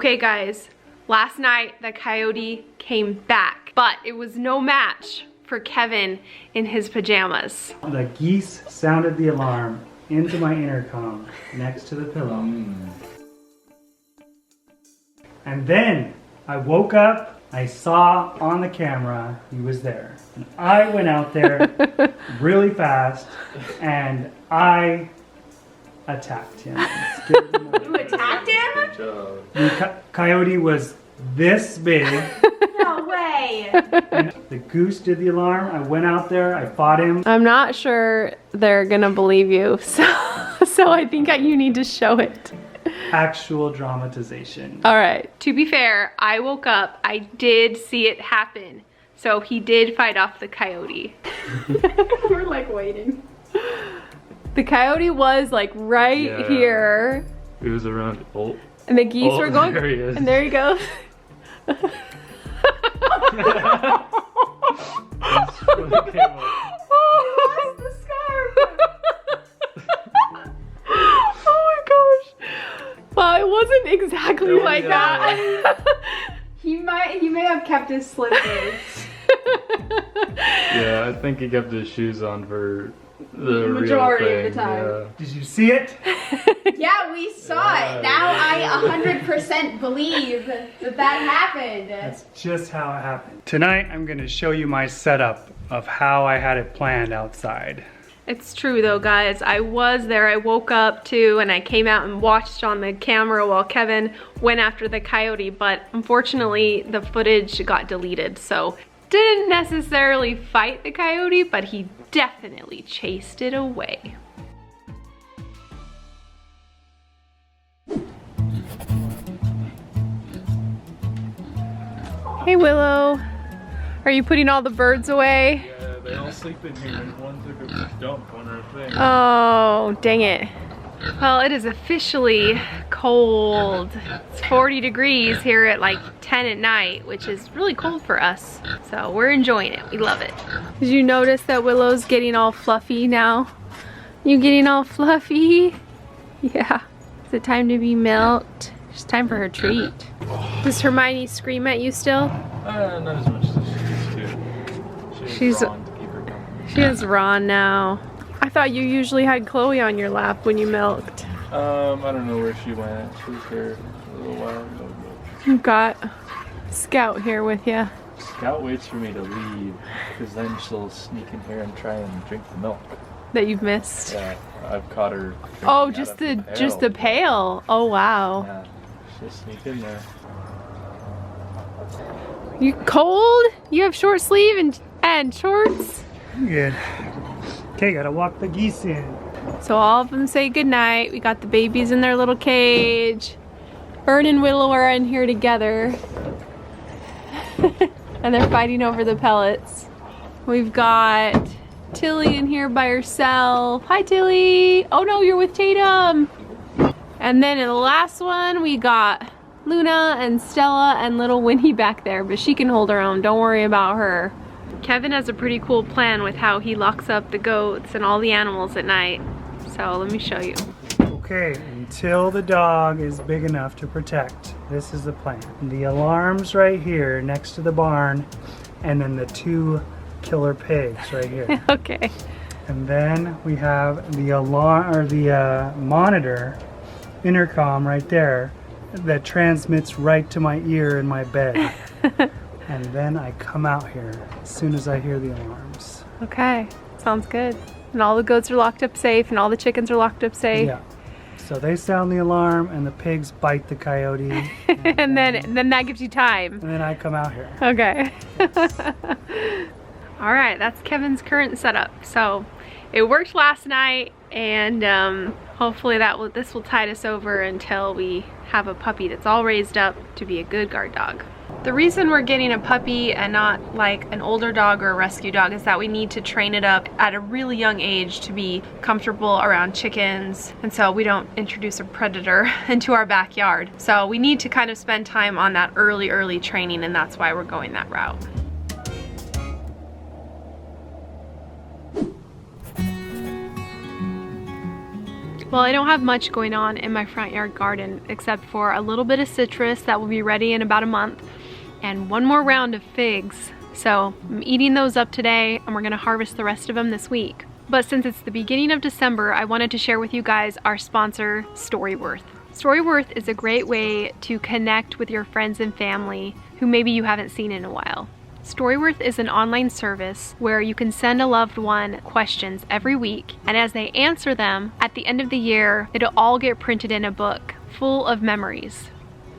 Okay guys, last night the coyote came back, but it was no match for Kevin in his pajamas. The geese sounded the alarm into my intercom next to the pillow. And then I woke up, I saw on the camera he was there. And I went out there really fast and I attacked him. You attacked him? The coyote was this big. No way! And the goose did the alarm. I went out there, I fought him. I'm not sure they're gonna believe you, so I think you need to show it. Actual dramatization. All right, to be fair, I woke up, I did see it happen. So he did fight off the coyote. We're like waiting. The coyote was like right here. It was around. Oh. And the geese were going. There he is. And there he goes. That's when it came up. Oh, the scarf. Oh my gosh. Well, it wasn't exactly like that. He may have kept his slippers. Yeah, I think he kept his shoes on for the majority real thing. of the time. Yeah. Did you see it? Yeah, we saw it. Now I 100% believe that happened. That's just how it happened. Tonight I'm going to show you my setup of how I had it planned outside. It's true though, guys. I was there. I woke up too and I came out and watched on the camera while Kevin went after the coyote, but unfortunately the footage got deleted, so didn't necessarily fight the coyote, but he definitely chased it away. Hey Willow, are you putting all the birds away? Yeah, they all sleep in here and one took a dump on her thing. Oh, dang it. Well, it is officially cold. It's 40 degrees here at like 10 at night, which is really cold for us. So we're enjoying it. We love it. Did you notice that Willow's getting all fluffy now? You getting all fluffy? Yeah. Is it time to be milked? It's time for her treat. Does Hermione scream at you still? Not as much as she used to. She's Ron to keep her company. She has Ron now. I thought you usually had Chloe on your lap when you milked. I don't know where she went. She was here a little while ago. You've got Scout here with you. Scout waits for me to leave, because then she'll sneak in here and try and drink the milk. That you've missed. Yeah, I've caught her. Oh, drinking out of just the pail. Oh wow. Yeah, she'll sneak in there. You cold? You have short sleeve and shorts? Good. Okay, gotta walk the geese in. So all of them say goodnight. We got the babies in their little cage. Fern and Willow are in here together. And they're fighting over the pellets. We've got Tilly in here by herself. Hi Tilly! Oh no, you're with Tatum! And then in the last one we got Luna and Stella and little Winnie back there, but she can hold her own, don't worry about her. Kevin has a pretty cool plan with how he locks up the goats and all the animals at night. So let me show you. Okay, until the dog is big enough to protect, this is the plan. The alarm's right here next to the barn, and then the two killer pigs right here. Okay. And then we have the alarm, or the monitor intercom right there that transmits right to my ear in my bed. And then I come out here as soon as I hear the alarms. Okay, sounds good. And all the goats are locked up safe and all the chickens are locked up safe. Yeah. So they sound the alarm and the pigs bite the coyote. And then that gives you time. And then I come out here. Okay. All right, that's Kevin's current setup. So it worked last night, and hopefully this will tide us over until we have a puppy that's all raised up to be a good guard dog. The reason we're getting a puppy and not like an older dog or a rescue dog is that we need to train it up at a really young age to be comfortable around chickens, and so we don't introduce a predator into our backyard. So we need to kind of spend time on that early training, and that's why we're going that route. Well, I don't have much going on in my front yard garden except for a little bit of citrus that will be ready in about a month and one more round of figs. So I'm eating those up today and we're gonna harvest the rest of them this week. But since it's the beginning of December, I wanted to share with you guys our sponsor, Storyworth. Storyworth is a great way to connect with your friends and family who maybe you haven't seen in a while. Storyworth is an online service where you can send a loved one questions every week, and as they answer them, at the end of the year, it'll all get printed in a book full of memories.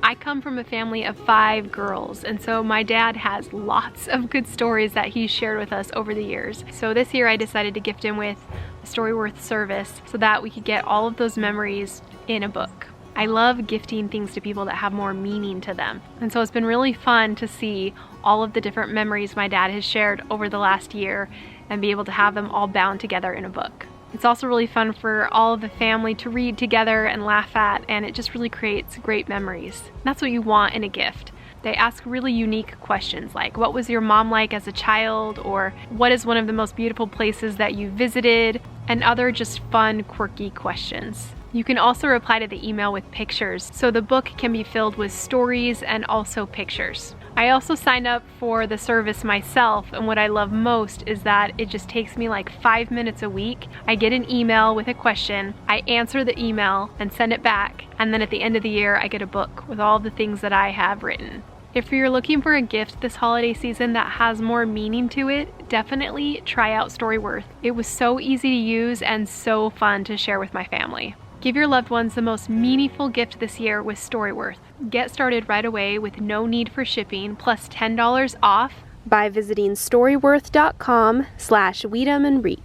I come from a family of 5 girls, and so my dad has lots of good stories that he's shared with us over the years. So this year I decided to gift him with a Storyworth service so that we could get all of those memories in a book. I love gifting things to people that have more meaning to them. And so it's been really fun to see all of the different memories my dad has shared over the last year and be able to have them all bound together in a book. It's also really fun for all of the family to read together and laugh at, and it just really creates great memories. That's what you want in a gift. They ask really unique questions like, what was your mom like as a child? Or what is one of the most beautiful places that you visited? And other just fun, quirky questions. You can also reply to the email with pictures, so the book can be filled with stories and also pictures. I also signed up for the service myself, and what I love most is that it just takes me like 5 minutes a week. I get an email with a question, I answer the email and send it back, and then at the end of the year I get a book with all the things that I have written. If you're looking for a gift this holiday season that has more meaning to it, definitely try out Storyworth. It was so easy to use and so fun to share with my family. Give your loved ones the most meaningful gift this year with Storyworth. Get started right away with no need for shipping, plus $10 off by visiting storyworth.com/weed'emandreap.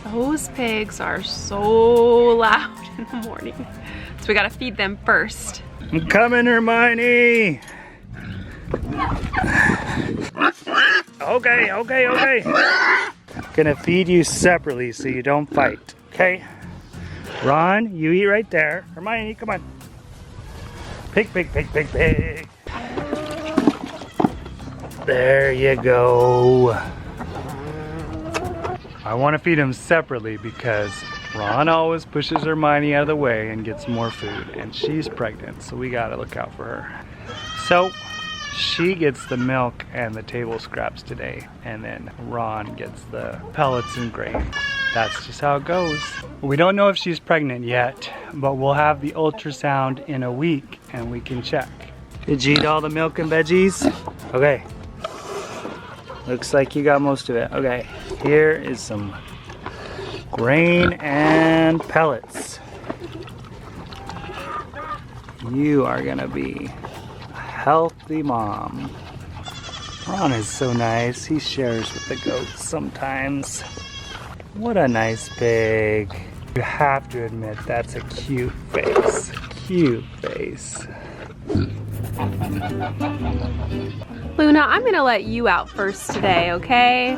Those pigs are so loud in the morning. So we gotta feed them first. I'm coming, Hermione. Okay. Gonna feed you separately so you don't fight, okay? Ron, you eat right there. Hermione, come on. Pig. There you go. I want to feed him separately because Ron always pushes Hermione out of the way and gets more food, and she's pregnant, so we gotta look out for her. So she gets the milk and the table scraps today, and then Ron gets the pellets and grain. That's just how it goes. We don't know if she's pregnant yet, but we'll have the ultrasound in a week and we can check. Did you eat all the milk and veggies? Okay. Looks like you got most of it. Okay, here is some grain and pellets. You are gonna be a healthy mom. Ron is so nice. He shares with the goats sometimes. What a nice pig. You have to admit that's a cute face. Cute face. Luna, I'm gonna let you out first today, okay?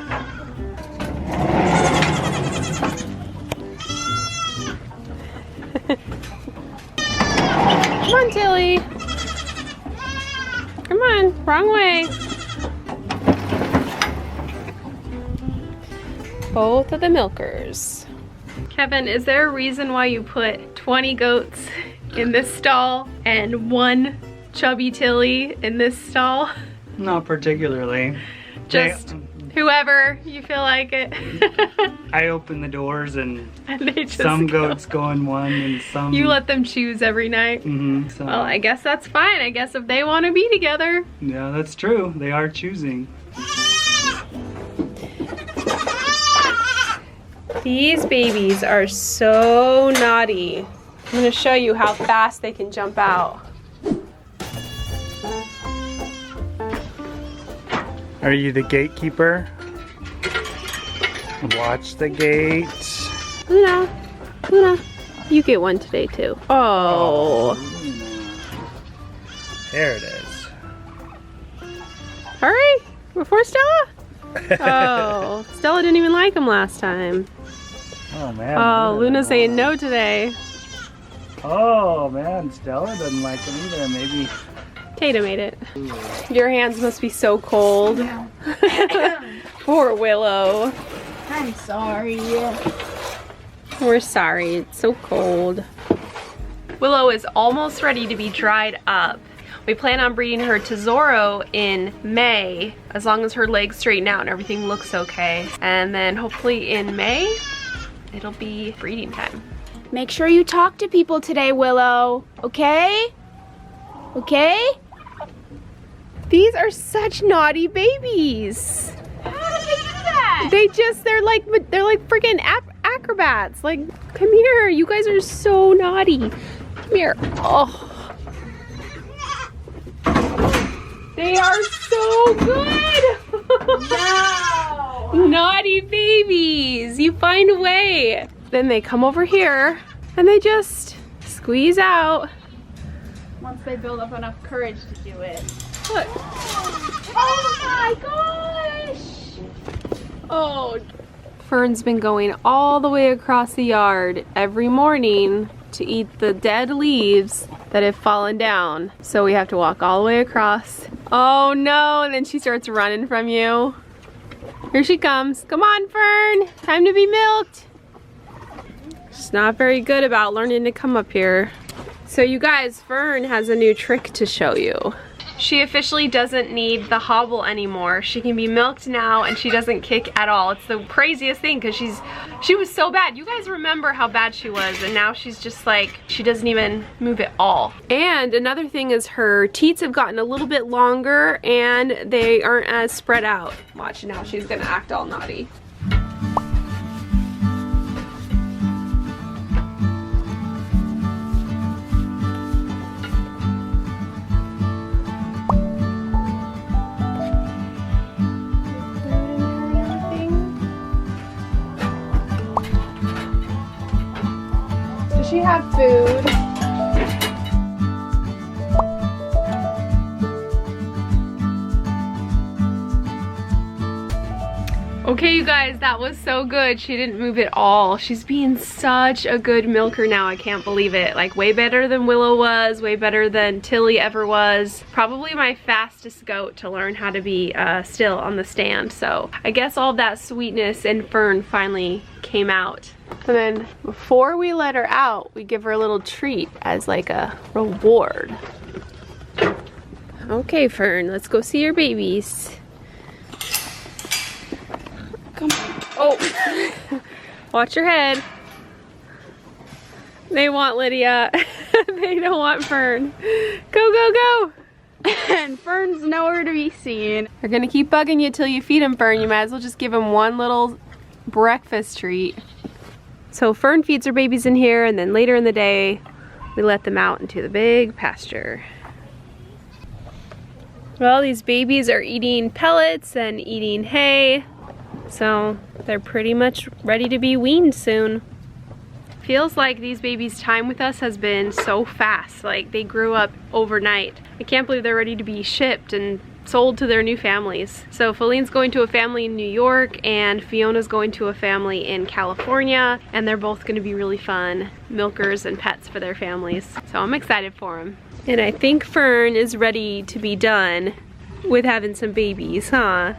Come on, Tilly. Come on, wrong way. Both of the milkers. Kevin, is there a reason why you put 20 goats in this stall and 1 chubby Tilly in this stall? Not particularly. Just whoever you feel like it. I open the doors and they just some go. goats go in one and some... You let them choose every night? So. Well, I guess that's fine. I guess if they want to be together. Yeah, that's true. They are choosing. These babies are so naughty. I'm going to show you how fast they can jump out. Are you the gatekeeper? Watch the gate. Luna, you get one today too. Oh. There it is. Hurry, before Stella. Oh, Stella didn't even like them last time. Oh man. Oh, Luna's saying no today. Oh man, Stella doesn't like them either. Maybe. Tatum ate it. Your hands must be so cold. Poor Willow. I'm sorry. We're sorry, it's so cold. Willow is almost ready to be dried up. We plan on breeding her to Zorro in May, as long as her legs straighten out and everything looks okay. And then hopefully in May, it'll be breeding time. Make sure you talk to people today, Willow. Okay? Okay? These are such naughty babies. How did they do that? They're like freaking acrobats. Like, come here, you guys are so naughty. Come here. Oh. They are so good. No. Naughty babies. You find a way. Then they come over here and they just squeeze out. Once they build up enough courage to do it. Look. Oh my gosh! Oh. Fern's been going all the way across the yard every morning to eat the dead leaves that have fallen down. So we have to walk all the way across. Oh no, and then she starts running from you. Here she comes. Come on, Fern. Time to be milked. She's not very good about learning to come up here. So you guys, Fern has a new trick to show you. She officially doesn't need the hobble anymore. She can be milked now and she doesn't kick at all. It's the craziest thing because she was so bad. You guys remember how bad she was, and now she's just like, she doesn't even move at all. And another thing is her teats have gotten a little bit longer and they aren't as spread out. Watch, now she's gonna act all naughty. She have food. Okay, you guys, that was so good. She didn't move at all. She's being such a good milker now. I can't believe it. Like, way better than Willow was, way better than Tilly ever was. Probably my fastest goat to learn how to be still on the stand. So I guess all that sweetness in Fern finally came out. And then before we let her out, we give her a little treat as like a reward. Okay, Fern, let's go see your babies. Come on. Oh, watch your head. They want Lydia. They don't want Fern. Go, go, go. And Fern's nowhere to be seen. They're gonna keep bugging you till you feed them, Fern. You might as well just give them one little breakfast treat. So Fern feeds her babies in here, and then later in the day, we let them out into the big pasture. Well, these babies are eating pellets and eating hay, so they're pretty much ready to be weaned soon. Feels like these babies' time with us has been so fast. Like, they grew up overnight. I can't believe they're ready to be shipped and sold to their new families. So Feline's going to a family in New York and Fiona's going to a family in California, and they're both going to be really fun milkers and pets for their families. So I'm excited for them. And I think Fern is ready to be done with having some babies, huh?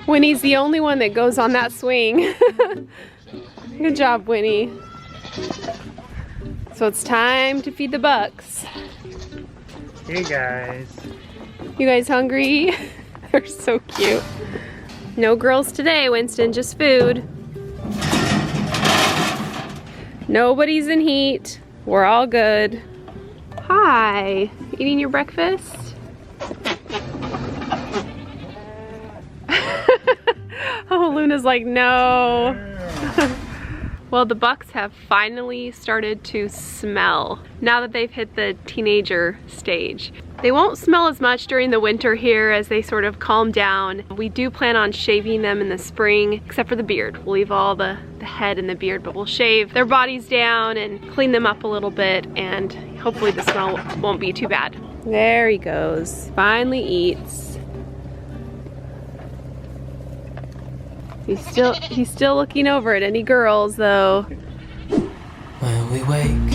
Winnie's the only one that goes on that swing. Good job, Winnie. So it's time to feed the bucks. Hey guys. You guys hungry? They're so cute. No girls today, Winston, just food. Nobody's in heat. We're all good. Hi, eating your breakfast? Oh, Luna's like, no. Well, the bucks have finally started to smell now that they've hit the teenager stage. They won't smell as much during the winter here as they sort of calm down. We do plan on shaving them in the spring, except for the beard. We'll leave all the head and the beard, but we'll shave their bodies down and clean them up a little bit, and hopefully the smell won't be too bad. There he goes, finally eats. He's still looking over at any girls though. When we wake,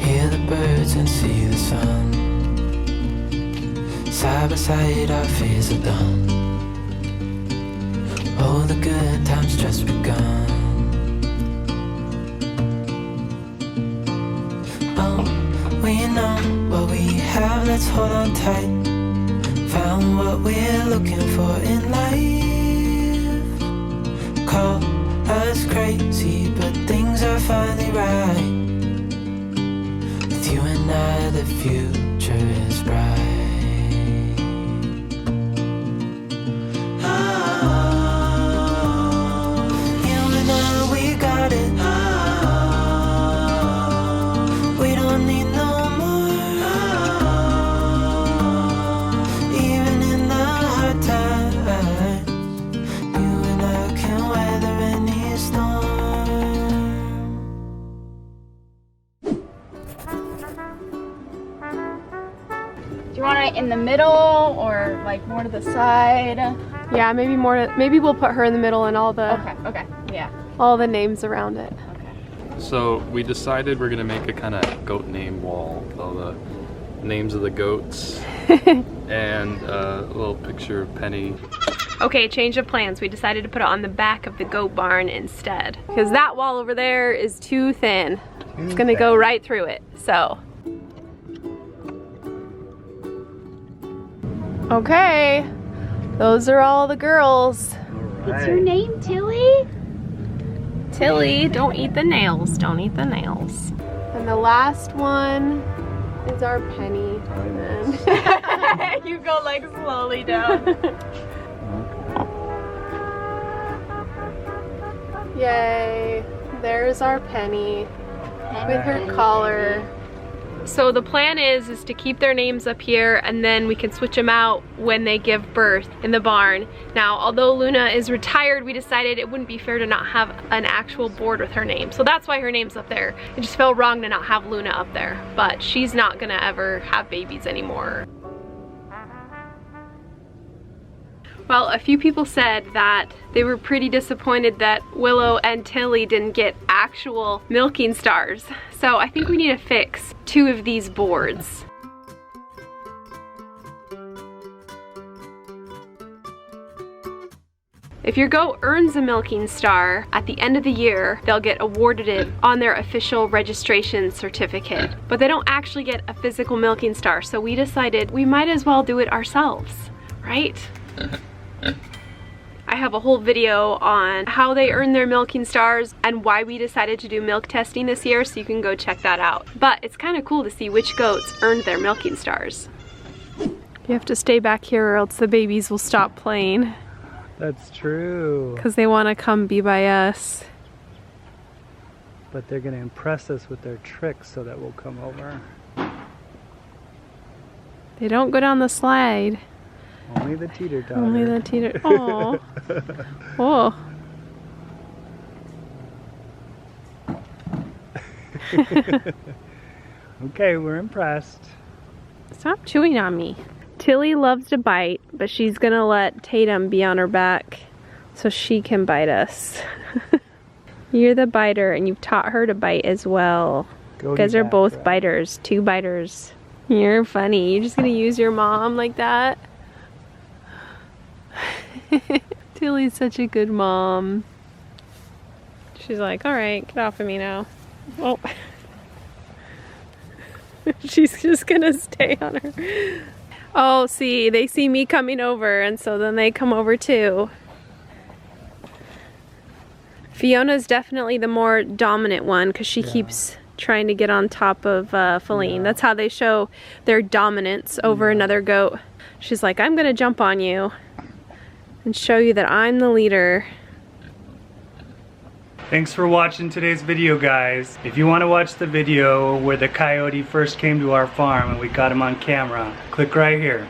hear the birds and see the sun. Side by side our fears are done. Oh, the good times just begun. Oh, we know what we have, let's hold on tight. Found what we're looking for in life. Call us crazy, but things are finally right. With you and I, the future is bright. Do you want it in the middle or like more to the side? Yeah, maybe we'll put her in the middle and all the Okay, yeah. all the names around it. Okay. So we decided we're gonna make a kind of goat name wall with all the names of the goats and a little picture of Penny. Okay, change of plans. We decided to put it on the back of the goat barn instead. Because that wall over there is too thin. It's gonna go right through it, so. Okay, those are all the girls. What's your name, Tilly? Tilly, don't eat the nails, don't eat the nails. And the last one is our Penny. And you go like slowly down. Yay, there's our Penny with her collar. So the plan is to keep their names up here and then we can switch them out when they give birth in the barn. Now, although Luna is retired, we decided it wouldn't be fair to not have an actual board with her name. So that's why her name's up there. It just felt wrong to not have Luna up there, but she's not gonna ever have babies anymore. Well, a few people said that they were pretty disappointed that Willow and Tilly didn't get actual milking stars. So I think we need to fix 2 of these boards. If your goat earns a milking star at the end of the year, they'll get awarded it on their official registration certificate. But they don't actually get a physical milking star, so we decided we might as well do it ourselves, right? I have a whole video on how they earn their milking stars and why we decided to do milk testing this year, so you can go check that out. But it's kind of cool to see which goats earned their milking stars. You have to stay back here or else the babies will stop playing. That's true. Because they want to come be by us. But they're going to impress us with their tricks so that we'll come over. They don't go down the slide. Only the teeter-totter. Only the teeter. Aww. Oh. Okay, we're impressed. Stop chewing on me. Tilly loves to bite, but she's gonna let Tatum be on her back so she can bite us. You're the biter and you've taught her to bite as well. You guys are both biters, 2 biters. You're funny. You're just gonna use your mom like that? Tilly's such a good mom. She's like, all right, get off of me now. Oh. She's just gonna stay on her. Oh, see, they see me coming over and so then they come over too. Fiona's definitely the more dominant one because she keeps trying to get on top of Feline. That's how they show their dominance over another goat. She's like, I'm gonna jump on you and show you that I'm the leader. Thanks for watching today's video, guys. If you want to watch the video where the coyote first came to our farm and we got him on camera, click right here.